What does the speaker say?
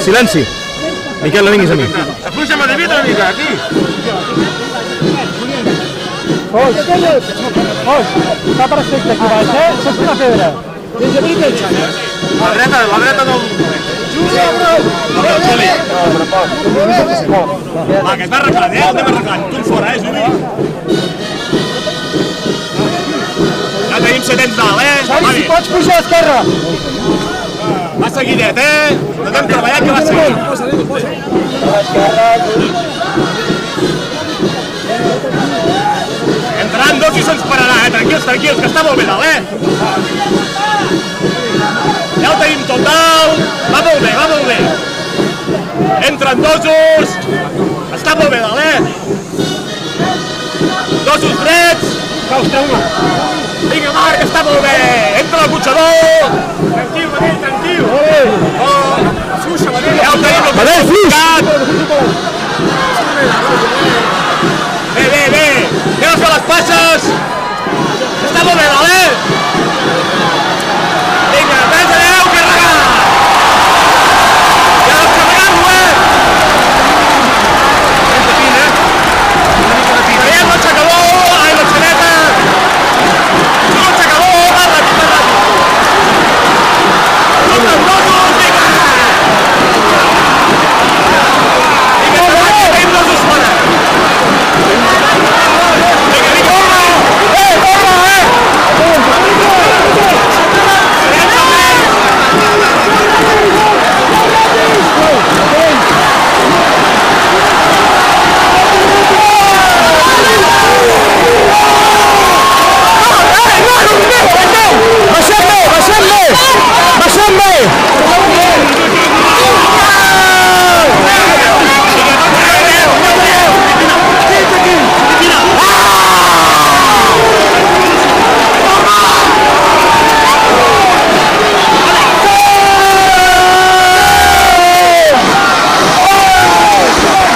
Silenci. Miquel, no vinguis a mi. Afluixa'm a David una mica, aquí. Oix, està perfecte aquí baix, sense una pedra. La dreta del... Va, que es va arreglant, el anem arreglant. Tu fora, Juli. Ja tenim 70 dalt, Xavi, si pots pujar a l'esquerra. Va seguidet, no t'hem treballat que va seguir. Entraran dos i se'ns pararà, tranquils, que està molt bé dalt, Ja ho tenim tot dalt, va molt bé. Entren dosos, està molt bé dalt, Dosos drets. Vinga, Marc, està molt bé. Entra el cotxador. Tranquil,